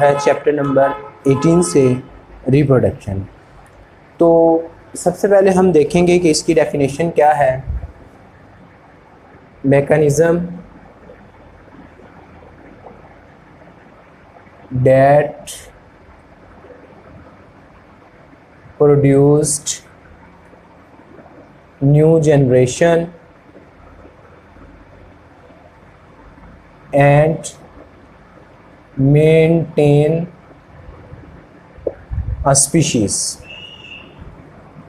है chapter number 18 से reproduction. तो सबसे पहले हम देखेंगे कि इसकी डेफिनेशन क्या है। Mechanism that produced new generation and maintain a species।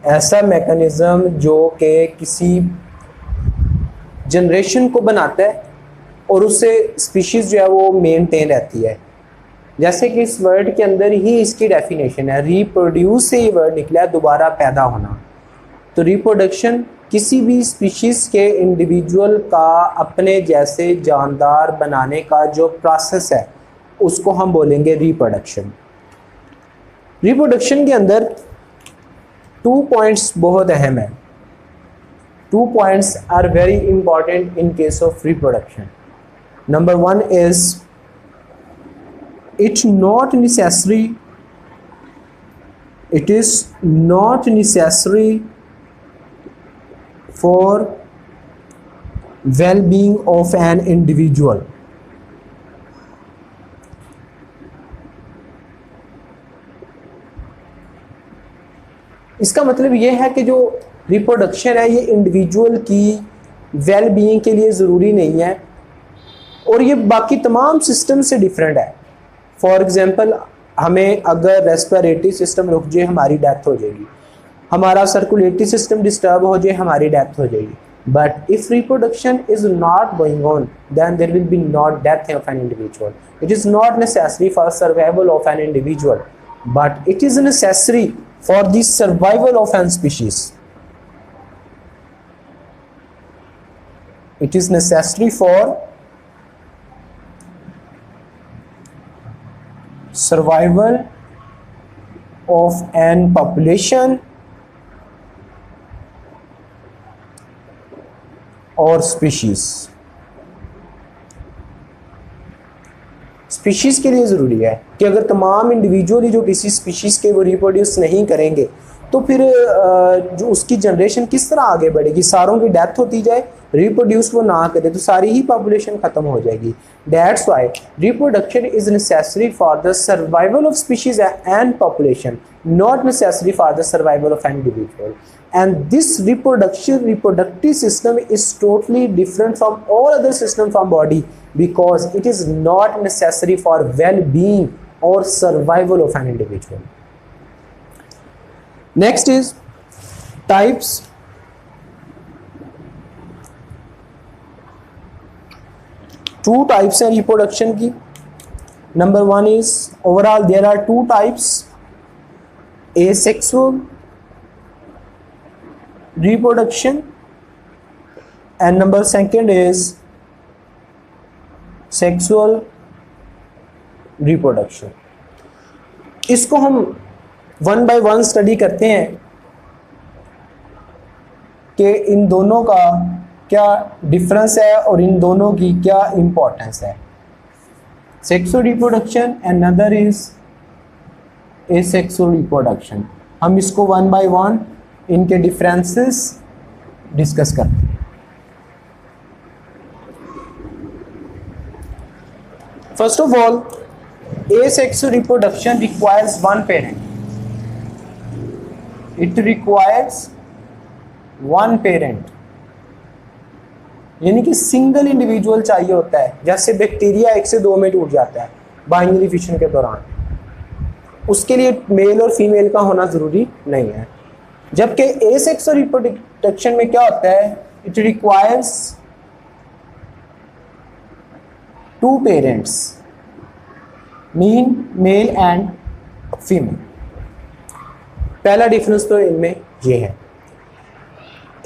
ऐसा मैकेनिज़्म जो कि किसी जनरेशन को बनाता है और उससे स्पीशीज़ जो है वो मेंटेन रहती है। जैसे कि इस वर्ड के अंदर ही इसकी डेफिनेशन है, रिप्रोड्यूस से ये वर्ड निकला है, दोबारा पैदा होना। तो रिप्रोडक्शन किसी भी स्पीशीज़ के इंडिविजुअल का अपने जैसे जानदार बनाने का जो प्रोसेस है उसको हम बोलेंगे रिप्रोडक्शन। रिप्रोडक्शन के अंदर 2 पॉइंट्स बहुत अहम है। 2 points are very important in case of reproduction. Number 1 is it is not necessary for well-being of an individual। इसका मतलब ये है कि जो रिप्रोडक्शन है ये इंडिविजुअल की वेल बीइंग के लिए ज़रूरी नहीं है और ये बाकी तमाम सिस्टम से डिफरेंट है। फॉर एग्जांपल, हमें अगर रेस्पिरेटरी सिस्टम रुक जाए हमारी डेथ हो जाएगी, हमारा सर्कुलेटरी सिस्टम डिस्टर्ब हो जाए हमारी डेथ हो जाएगी। But if reproduction is not going on then there will be not death of an individual. It is not necessary for survival of an individual but it is necessary for the survival of an species. It is necessary for survival of an population और species के लिए ज़रूरी है कि अगर तमाम individually जो किसी स्पीशीज़ के वो रिप्रोड्यूस नहीं करेंगे तो फिर जो उसकी जनरेशन किस तरह आगे बढ़ेगी। सारों की डेथ होती जाए, रिप्रोड्यूस वो ना करे तो सारी ही पॉपुलेशन ख़त्म हो जाएगी। That's why reproduction is necessary for the survival of species and population, not necessary for the survival of an individual। And this reproductive system is totally different from all other systems from body because it is not necessary for well-being or survival of an individual। Next is types। Two types हैं reproduction की। Number 1 is overall there are 2 types, asexual reproduction and number 2 is sexual reproduction। इसको हम 1 by 1 study करते हैं कि इन दोनों का क्या डिफरेंस है और इन दोनों की क्या इंपॉर्टेंस है। Sexual reproduction and other is asexual reproduction. हम इसको 1 by 1 इनके डिफरेंसेस डिस्कस करते हैं। First of all, asexual reproduction requires one parent। It requires one parent, यानी कि सिंगल इंडिविजुअल चाहिए होता है। जैसे बैक्टीरिया 1 से 2 में टूट जाता है बाइनरी फिशन के दौरान, उसके लिए मेल और फीमेल का होना ज़रूरी नहीं है। जबकि एसेक्सुअल रिप्रोडक्शन में क्या होता है, it requires 2 parents, mean male and female. पहला डिफरेंस तो इनमें ये है।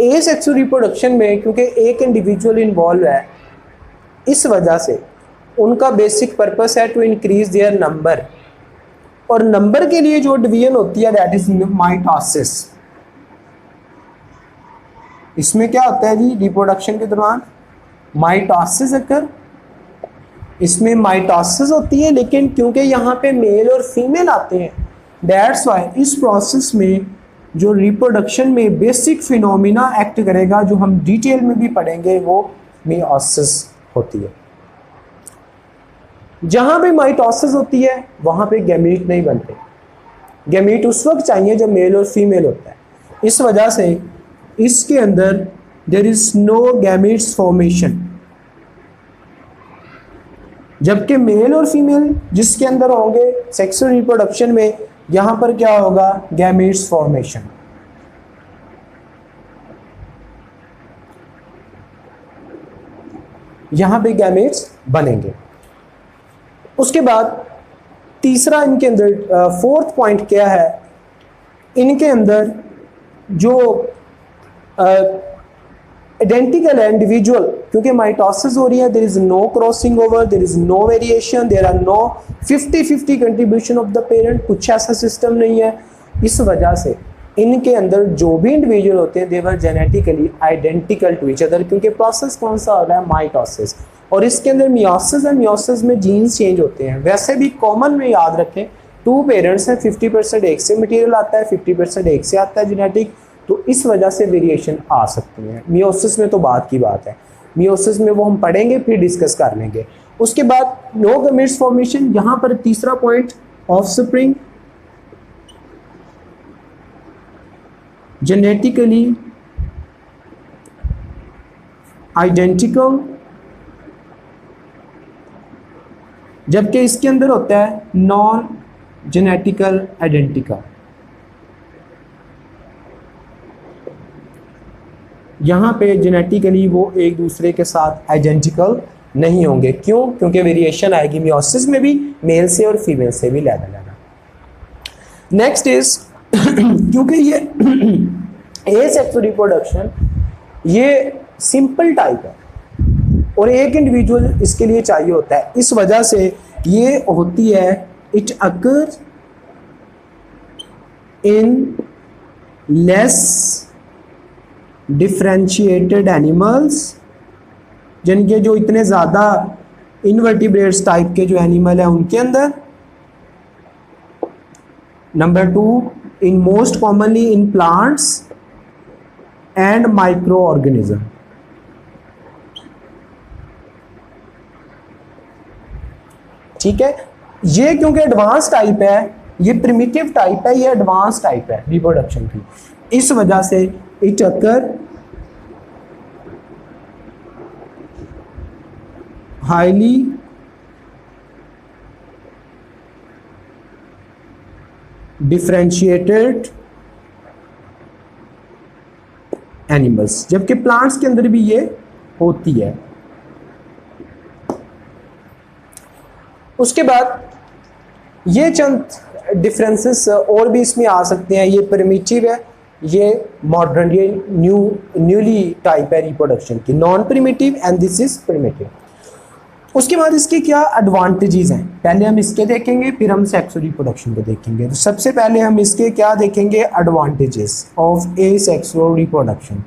एसेक्सुअल रिप्रोडक्शन में क्योंकि एक इंडिविजुअल इन्वॉल्व है, इस वजह से उनका बेसिक पर्पस है टू इंक्रीज देयर नंबर, और नंबर के लिए जो डिवीजन होती है दैट इज माइटोसिस। इसमें क्या होता है जी, रिप्रोडक्शन के दौरान माइटोसिस अकर इसमें माइटोसिस होती है, लेकिन क्योंकि यहाँ पे मेल और फीमेल आते हैं, दैट्स वाई इस प्रोसेस में जो रिप्रोडक्शन में बेसिक फिनोमिना एक्ट करेगा, जो हम डिटेल में भी पढ़ेंगे, वो मियोसिस होती है। जहाँ पे माइटोसिस होती है वहाँ पे गैमीट नहीं बनते। गैमीट उस वक्त चाहिए जब मेल और फीमेल होता है। इस वजह से इसके अंदर there is no gametes formation, जबकि मेल और फीमेल जिसके अंदर होंगे सेक्सुअल रिप्रोडक्शन में, यहां पर क्या होगा, गैमीट्स फॉर्मेशन। यहां पे गैमीट्स बनेंगे। उसके बाद तीसरा इनके अंदर फोर्थ पॉइंट क्या है, इनके अंदर जो आइडेंटिकल है इंडिविजुअल, क्योंकि माइटोसिस हो रही है, there is no crossing over, there is no variation, there are no 50-50 contribution of the parent, कुछ ऐसा सिस्टम नहीं है। इस वजह से इनके अंदर जो भी इंडिविजुअल होते हैं, they are genetically identical to each other, क्योंकि प्रोसेस कौन सा हो रहा है, माइटोसिस। और इसके अंदर मियोसिस है, मियोसिस में जीन्स चेंज होते हैं। वैसे भी कॉमन में याद रखें, 2 पेरेंट्स हैं, 50% एक से मटेरियल आता है, 50% एक से आता है जेनेटिक, तो इस वजह से वेरिएशन आ सकती है। मियोसिस में तो बात की बात है, मियोसिस में वो हम पढ़ेंगे, फिर डिस्कस कर लेंगे। उसके बाद नो गैमेट्स फॉर्मेशन। यहाँ पर तीसरा पॉइंट, ऑफस्प्रिंग जेनेटिकली आइडेंटिकल, जबकि इसके अंदर होता है नॉन जेनेटिकल आइडेंटिकल। यहाँ पे जेनेटिकली वो एक दूसरे के साथ आइडेंटिकल नहीं होंगे। क्यों? क्योंकि वेरिएशन आएगी मियोसिस में भी, मेल से और फीमेल से भी लेना लेना। नेक्स्ट इज क्योंकि ये एसेक्सुअल रिप्रोडक्शन ये सिंपल टाइप है और एक इंडिविजुअल इसके लिए चाहिए होता है, इस वजह से ये होती है, it occur in less differentiated animals, जिनके जो इतने ज़्यादा इनवर्टिब्रेट्स टाइप के जो एनिमल है उनके अंदर। Number 2, in most commonly in plants and micro organism. ठीक है, ये क्योंकि एडवांस टाइप है, ये प्रिमिटिव टाइप है, ये एडवांस टाइप है रिप्रोडक्शन की, इस वजह से it occur highly differentiated animals, जबकि प्लांट्स के अंदर भी ये होती है। उसके बाद ये चंद डिफरेंसेस और भी इसमें आ सकते हैं। ये प्रिमिटिव है, ये मॉडर्न, ये न्यूली टाइप है रिप्रोडक्शन की, non primitive and this is primitive. उसके बाद इसके क्या एडवांटेजेस हैं, पहले हम इसके देखेंगे, फिर हम सेक्सुअल रिप्रोडक्शन को देखेंगे। तो सबसे पहले हम इसके क्या देखेंगे, एडवांटेजेस ऑफ एसेक्सुअल रिप्रोडक्शन।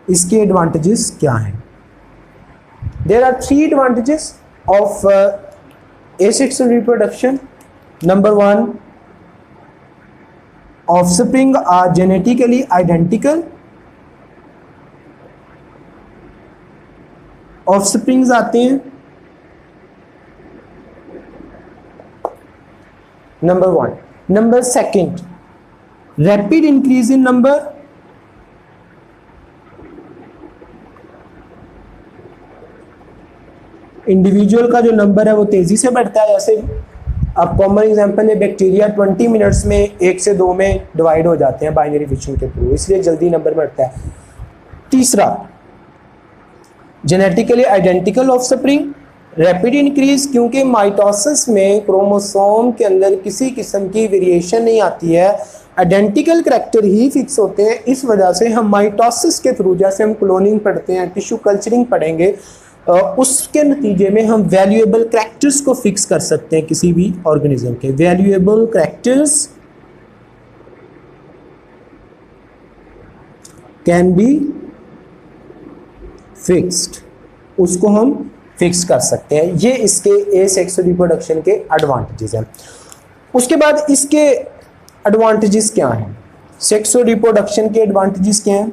इसके एडवांटेजेस क्या हैं? There are 3 advantages of asexual reproduction. Number 1, offspring are genetically identical. Offsprings आते हैं Number 1. Number 2, rapid increase in number. Individual का जो नंबर है वो तेजी से बढ़ता है। जैसे अब कॉमन एग्जांपल है, बैक्टीरिया 20 मिनट्स में 1 से 2 में डिवाइड हो जाते हैं बाइनरी फिशन के थ्रू, इसलिए जल्दी नंबर बढ़ता है। तीसरा, genetically identical offspring, rapid increase, क्योंकि माइटोसिस में क्रोमोसोम के अंदर किसी किस्म की वेरिएशन नहीं आती है, आइडेंटिकल करैक्टर ही फिक्स होते हैं। इस वजह से हम माइटोसिस के थ्रू, जैसे हम क्लोनिंग पढ़ते हैं, टिश्यू कल्चरिंग पढ़ेंगे, उसके नतीजे में हम वैल्यूएबल करैक्टर्स को फिक्स कर सकते हैं किसी भी ऑर्गेनिज्म के। Valuable characters can be fixed, उसको हम फिक्स कर सकते हैं। ये इसके एसेक्सुअल रिप्रोडक्शन के एडवांटेजेस हैं। उसके बाद इसके एडवांटेजेस क्या हैं? सेक्सुअल रिप्रोडक्शन के एडवांटेजेस क्या हैं?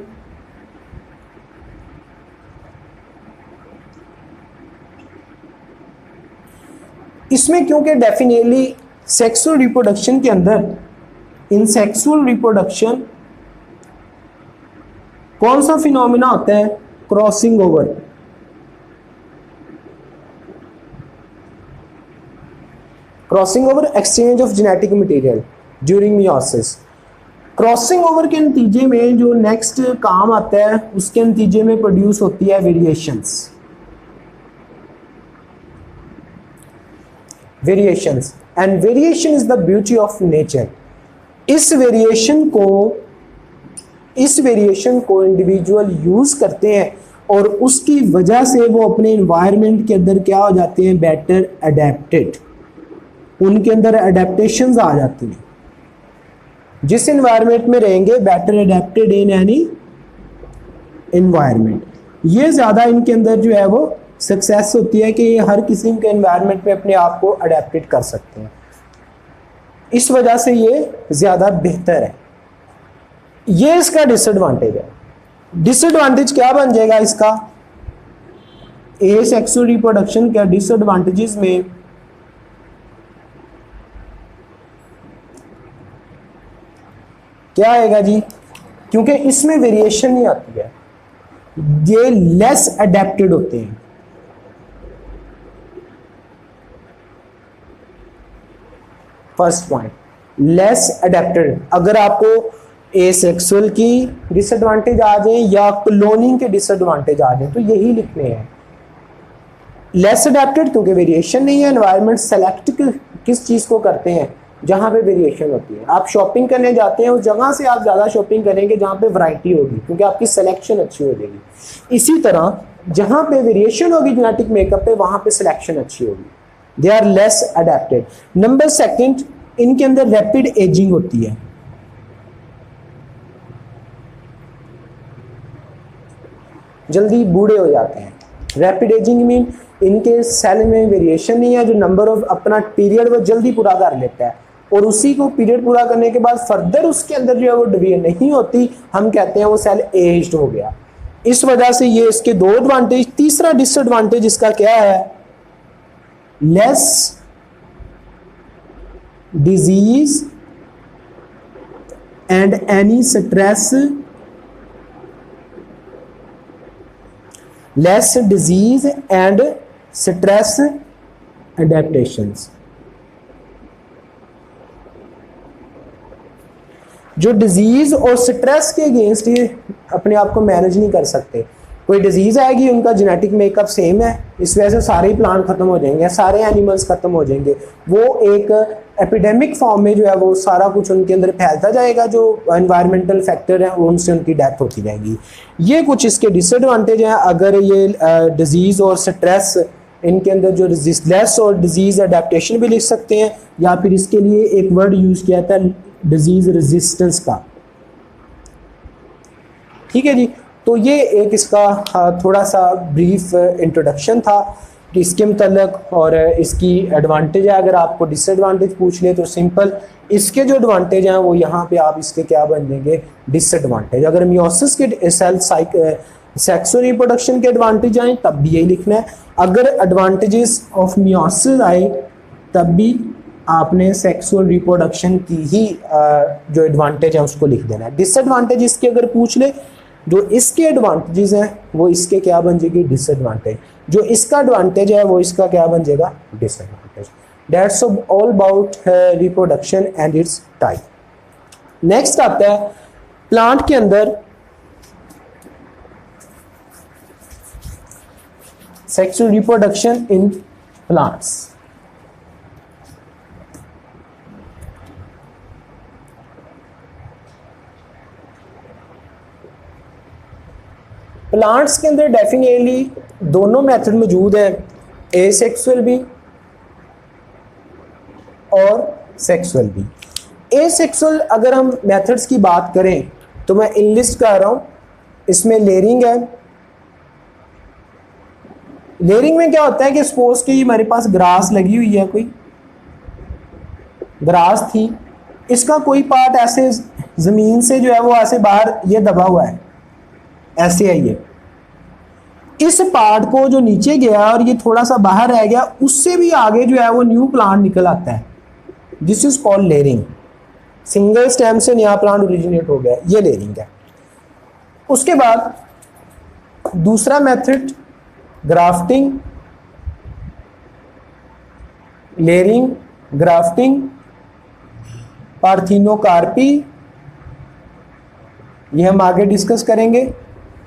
इसमें क्योंकि डेफिनेटली सेक्सुअल रिप्रोडक्शन के अंदर, इन सेक्सुअल रिप्रोडक्शन कौन सा फिनोमिना होता है? Crossing over. Crossing over, exchange of genetic material during meiosis. Crossing over के नतीजे में जो नेक्स्ट काम आता है, उसके नतीजे में प्रोड्यूस होती है variations. Variations and variation is the beauty of nature. इस वेरिएशन को इंडिविजुअल यूज करते हैं और उसकी वजह से वो अपने एनवायरनमेंट के अंदर क्या हो जाते हैं? Better adapted. उनके अंदर अडेप्टेशंस आ जाती हैं। जिस एनवायरनमेंट में रहेंगे, better adapted in any environment, ये ज़्यादा इनके अंदर जो है वो सक्सेस होती है कि ये हर किसी के एनवायरनमेंट में अपने आप को अडेप्टेड कर सकते हैं। इस वजह से ये ज़्यादा बेहतर है। ये इसका डिसएडवांटेज है। डिसएडवांटेज क्या बन जाएगा इसका? एसेक्सुअल रिप्रोडक्शन के डिसएडवांटेजेस में क्या आएगा जी? क्योंकि इसमें वेरिएशन नहीं आती है, ये लेस अडेप्टेड होते हैं। First point, less adapted. अगर आपको एसेक्सुअल की डिसएडवांटेज आ जाए या क्लोनिंग के डिसएडवांटेज आ जाए तो यही लिखने हैं। लेस अडेप्टेड क्योंकि वेरिएशन नहीं है। एनवायरनमेंट सेलेक्ट किस चीज को करते हैं? जहां पे वेरिएशन होती है। आप शॉपिंग करने जाते हैं, उस जगह से आप ज्यादा शॉपिंग करेंगे जहां पे वैरायटी होगी, क्योंकि आपकी सिलेक्शन अच्छी हो जाएगी। इसी तरह जहां पे वेरिएशन होगी जेनेटिक मेकअप पे, वहां पे सिलेक्शन अच्छी होगी। They are less adapted. Number second, इनके अंदर रैपिड एजिंग होती है। जल्दी बूढ़े हो जाते हैं। रैपिड एजिंग मीन इनके सेल में वेरिएशन नहीं है, जो नंबर ऑफ अपना पीरियड वो जल्दी पूरा कर लेता है और उसी को पीरियड पूरा करने के बाद फर्दर उसके अंदर जो है वो डिवीजन नहीं होती, हम कहते हैं वो सेल एज्ड हो गया। इस वजह से ये इसके दो एडवांटेज। तीसरा डिसएडवांटेज इसका क्या है? Less disease and any stress, less disease and stress adaptations. जो डिजीज और स्ट्रेस के अगेंस्ट ये अपने आप को मैनेज नहीं कर सकते। कोई डिजीज आएगी, उनका जेनेटिक मेकअप सेम है, इस वजह से सारे ही प्लांट खत्म हो जाएंगे, सारे एनिमल्स खत्म हो जाएंगे। वो एक एपिडेमिक फॉर्म में जो है वो सारा कुछ उनके अंदर फैलता जाएगा। जो एनवायरमेंटल फैक्टर है उनसे उनकी डेथ होती जाएगी। ये कुछ इसके डिसएडवांटेज हैं। अगर ये डिजीज और स्ट्रेस, इनके अंदर जो लेस और डिजीज अडेप्टेशन भी लिख सकते हैं, या फिर इसके लिए एक वर्ड यूज किया था डिजीज रेजिस्टेंस का। ठीक है जी। तो ये एक इसका थोड़ा सा ब्रीफ इंट्रोडक्शन था कि इसके मतलब और इसकी एडवांटेज है। अगर आपको डिसएडवांटेज पूछ ले तो सिंपल इसके जो एडवांटेज हैं वो यहाँ पे आप इसके क्या बन जाएंगे? डिसएडवांटेज। अगर मियोसिस के सेल सेक्सुअल रिप्रोडक्शन के एडवांटेज आए तब भी यही लिखना है। अगर एडवांटेजेस ऑफ मियोसिस आए तब भी आपने सेक्सुअल रिप्रोडक्शन की ही जो एडवांटेज है उसको लिख देना है। डिसएडवांटेज इसके अगर पूछ ले, जो इसके एडवांटेजेस हैं वो इसके क्या बन जाएगी? डिसएडवांटेज। जो इसका एडवांटेज है वो इसका क्या बन जाएगा? Disadvantage. That's all about reproduction and it's type. Next आता है प्लांट के अंदर sexual reproduction in plants. Plants के अंदर डेफिनेटली दोनों मेथड मौजूद हैं, एसेक्सुअल भी और सेक्सुअल भी। एसेक्सुअल अगर हम मेथड्स की बात करें तो मैं इनलिस्ट कर रहा हूं। इसमें लेयरिंग है, लेयरिंग में क्या होता है कि सपोज कि हमारे पास ग्रास लगी हुई है, कोई ग्रास थी, इसका कोई पार्ट ऐसे ज़मीन से जो है वो ऐसे बाहर ये दबा हुआ है, ऐसे है ये, इस पार्ट को जो नीचे गया और ये थोड़ा सा बाहर रह गया, उससे भी आगे जो है वो न्यू प्लांट निकल आता है। This is called layering. Single stem से नया प्लांट ओरिजिनेट हो गया, ये लेयरिंग है। उसके बाद दूसरा method grafting, layering, grafting, parthenocarpy, ये हम आगे डिस्कस करेंगे।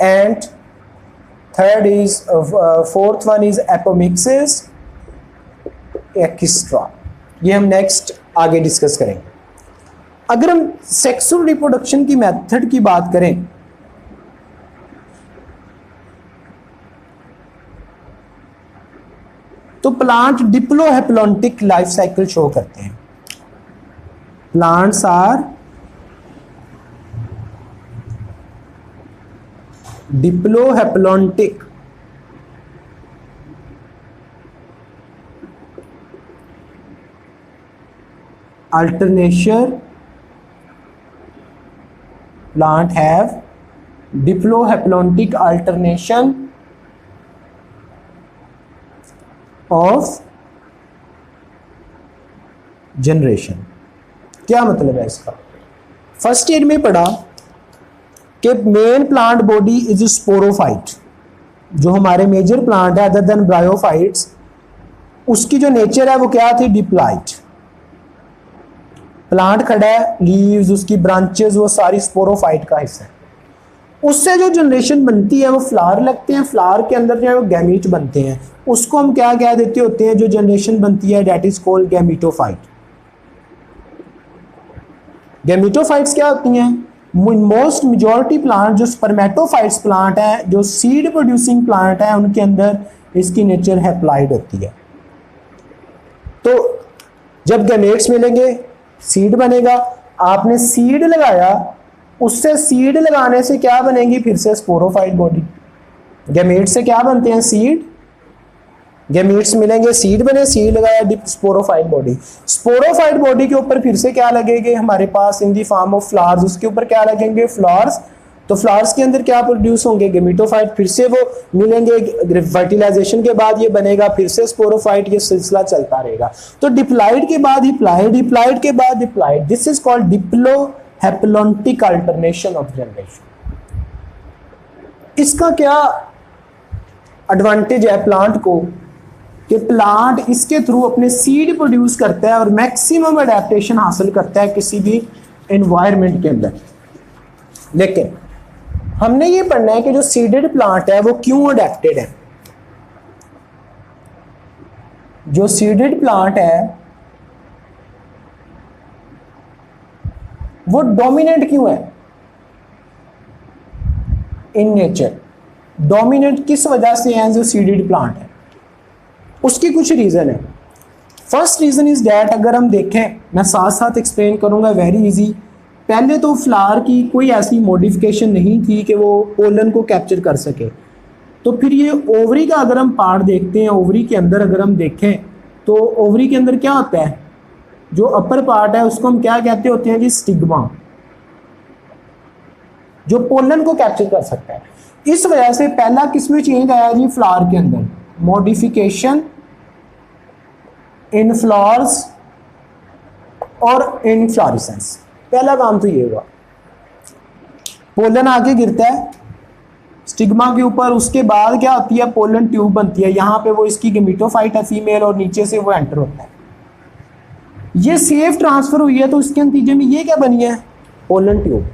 And third is fourth one is apomixis extra, ये हम नेक्स्ट आगे डिस्कस करेंगे। अगर हम सेक्सुअल रिप्रोडक्शन की मेथड की बात करें तो plant diplohaplontic life cycle show करते हैं। Plants are diplohaplontic alternation, plant have diplohaplontic alternation of generation. क्या मतलब है इसका? फर्स्ट ईयर में पढ़ा कि main plant body is sporophyte, जो हमारे मेजर प्लांट है अदर देन ब्रायोफाइट्स, उसकी जो नेचर है वो क्या थी? डिप्लॉइड। प्लांट खड़ा है, लीव्स, उसकी ब्रांचेस, वो सारी स्पोरोफाइट का हिस्सा है। उससे जो जनरेशन बनती है वो फ्लावर लगते हैं, फ्लावर के अंदर जो है वो गैमीट बनते हैं, उसको हम क्या कह देते होते हैं? जो जनरेशन बनती है दैट इज कॉल्ड गैमीटोफाइट। गैमीटोफाइट्स क्या होती हैं? मोस्ट मेजॉरिटी प्लांट जो स्पर्मेटोफाइट्स प्लांट है, जो सीड प्रोड्यूसिंग प्लांट है, उनके अंदर इसकी नेचर हैप्लॉइड होती है। तो जब गैमेट्स मिलेंगे सीड बनेगा, आपने सीड लगाया, उससे सीड लगाने से क्या बनेगी? फिर से स्पोरोफाइट बॉडी। गैमेट से क्या बनते हैं? सीड। गैमेट्स मिलेंगे, सीड बने, सीड लगाया, dip sporophyte body. Sporophyte body के ऊपर फिर से क्या लगेंगे हमारे पास? In the form of flowers. उसके ऊपर क्या लगेंगे? फ्लावर्स। तो फ्लावर्स के अंदर क्या प्रोड्यूस होंगे? गैमेटोफाइट। फिर से वो मिलेंगे, फर्टिलाइजेशन के बाद ये बनेगा, फिर से स्पोरोफाइट, ये सिलसिला चलता रहेगा। तो डिप्लॉइड के बाद हिप्लॉइड, डिप्लॉइड के बाद diploid. This is called diplohaplontic alternation of generation. इसका क्या एडवांटेज है प्लांट को कि प्लांट इसके थ्रू अपने सीड प्रोड्यूस करता है और मैक्सिमम अडेप्टेशन हासिल करता है किसी भी एनवायरनमेंट के अंदर। लेकिन हमने ये पढ़ना है कि जो सीडेड प्लांट है वो क्यों अडेप्टेड है। जो सीडेड प्लांट है वो डोमिनेंट क्यों है इन नेचर? डोमिनेंट किस वजह से है जो सीडेड प्लांट है? उसकी कुछ रीजन है। फर्स्ट रीजन इज दैट, अगर हम देखें, मैं साथ साथ एक्सप्लेन करूंगा, वेरी इजी। पहले तो फ्लावर की कोई ऐसी मॉडिफिकेशन नहीं थी कि वो पोलन को कैप्चर कर सके। तो फिर ये ओवरी का अगर हम पार्ट देखते हैं, ओवरी के अंदर अगर हम देखें तो ओवरी के अंदर क्या होता है? जो अपर पार्ट है उसको हम क्या कहते होते हैं जी? स्टिग्मा, जो पोलन को कैप्चर कर सकता है। इस वजह से पहला किसमें चेंज आया जी? फ्लावर के अंदर मॉडिफिकेशन इन फ्लावर्स और इन फ्लोरेसेंस। पहला काम तो ये हुआ, पोलन आगे गिरता है स्टिग्मा के ऊपर, उसके बाद क्या होती है? पोलन ट्यूब बनती है। यहां पे वो इसकी गैमेटोफाइट है फीमेल, और नीचे से वो एंटर होता है। ये सेफ ट्रांसफर हुई है, तो इसके नतीजे में ये क्या बनी है? Pollen tube.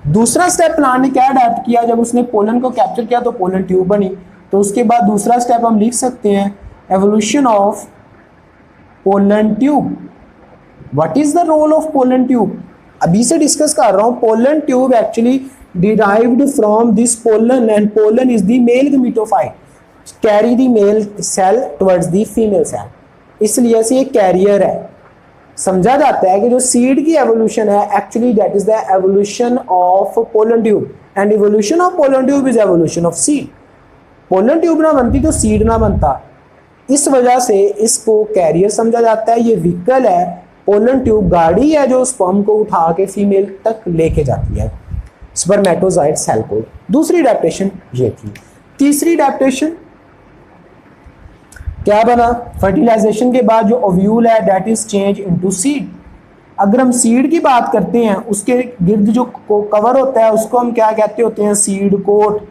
दूसरा स्टेप प्लांट ने क्या अडेप्ट किया? जब उसने पोलन को कैप्चर किया तो पोलन ट्यूब बनी। तो उसके बाद दूसरा स्टेप हम लिख सकते हैं evolution of pollen tube. What is the role of pollen tube? अभी से डिस्कस कर रहा हूं। Pollen tube actually derived from this pollen, and pollen is the male gametophyte, carry the male cell towards the female cell. इसलिए से ये career है। समझा जाता है कि जो सीड की एवोल्यूशन है actually that is the evolution of pollen tube, and evolution of pollen tube is evolution of seed. Pollen tube ना बनती तो सीड ना बनता। इस वजह से इसको कैरियर समझा जाता है। ये व्हीकल है, पोलन ट्यूब गाड़ी है जो स्पर्म को उठा के फीमेल तक लेके जाती है, स्पर्मेटोजाइट सेल को। दूसरी अडैप्टेशन ये थी। तीसरी अडैप्टेशन क्या बना? फर्टिलाइजेशन के बाद जो ओव्यूल है that is change into seed. अगर हम सीड की बात करते हैं, उसके गिर्द जो कवर होता है उसको हम क्या कहते होते हैं? Seed coat.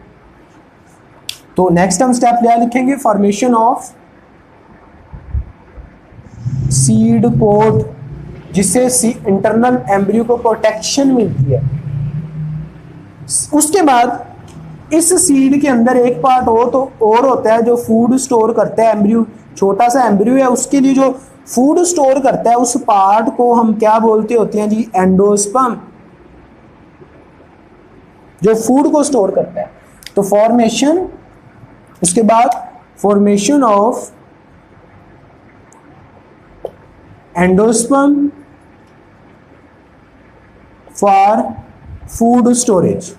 तो नेक्स्ट हम स्टेप क्या लिखेंगे? फॉर्मेशन ऑफ सीड कोट, जिससे इंटरनल एम्ब्रियो को प्रोटेक्शन मिलती है। उसके बाद इस सीड के अंदर एक पार्ट और होता है जो फूड स्टोर करता है। एम्ब्रियो, छोटा सा एम्ब्रियो है, उसके लिए जो फूड स्टोर करता है उस पार्ट को हम क्या बोलते होते हैं जी? एंडोस्पर्म, जो फूड को स्टोर करता है। तो फॉर्मेशन, उसके बाद formation of endosperm for food storage.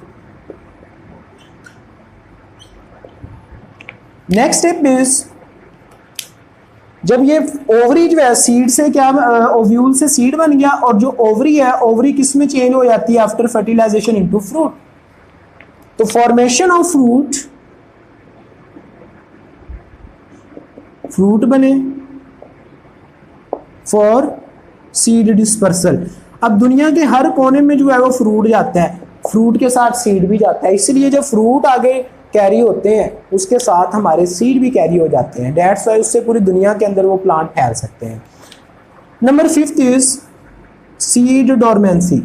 Next step is, जब ये ओवरी जो है सीड से क्या, ओव्यूल से सीड बन गया, और जो ओवरी है, ओवरी किस में चेंज हो जाती है आफ्टर फर्टिलाइजेशन? Into fruit. तो फॉर्मेशन ऑफ फ्रूट, फ्रूट बने फॉर सीड डिस्पर्सल। अब दुनिया के हर कोने में जो है वो फ्रूट जाता है, फ्रूट के साथ सीड भी जाता है, इसलिए जब फ्रूट आगे कैरी होते हैं उसके साथ हमारे सीड भी कैरी हो जाते हैं। दैट्स वाई उससे पूरी दुनिया के अंदर वो प्लांट फैल सकते हैं। नंबर 5 इज सीड डोरमेंसी,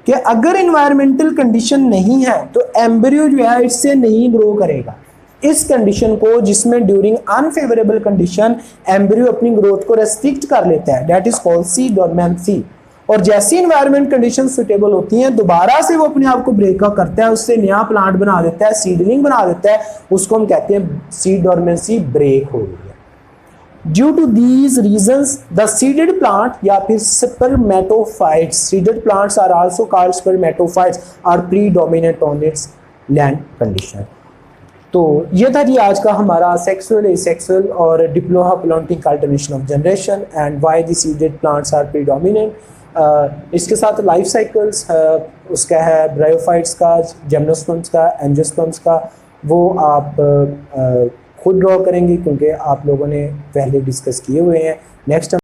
कि अगर इन्वायरमेंटल कंडीशन नहीं है तो एम्ब्रियो जो है इससे नहीं ग्रो करेगा। इस कंडीशन को, जिसमें ड्यूरिंग अनफेवरेबल कंडीशन एम्ब्रियो अपनी ग्रोथ को रेस्ट्रिक्ट कर लेता है, that is called seed dormancy. और जैसी इन्वायरमेंट कंडीशन सुटेबल होती हैं दोबारा से वो अपने आप को ब्रेकअप करता है, उससे नया प्लांट बना देता है, सीडलिंग बना देता है, उसको हम कहते हैं सीड डोरमेंसी ब्रेक हो गई है। Due to these reasons the seeded plant या फिर spermatophytes, seeded plants are also called spermatophytes, are predominant on its land condition. तो ये था जी आज का हमारा सेक्सुअल, एसेक्सुअल और diplohaplontic alternation of generation and why the seeded plants are predominant. इसके साथ लाइफ साइकिल्स उसका है ब्रायोफाइट्स का, जिम्नोस्पर्म्स का, एंजियोस्पर्म्स का, वो आप खुद ड्रॉ करेंगे क्योंकि आप लोगों ने पहले डिस्कस किए हुए हैं। नेक्स्ट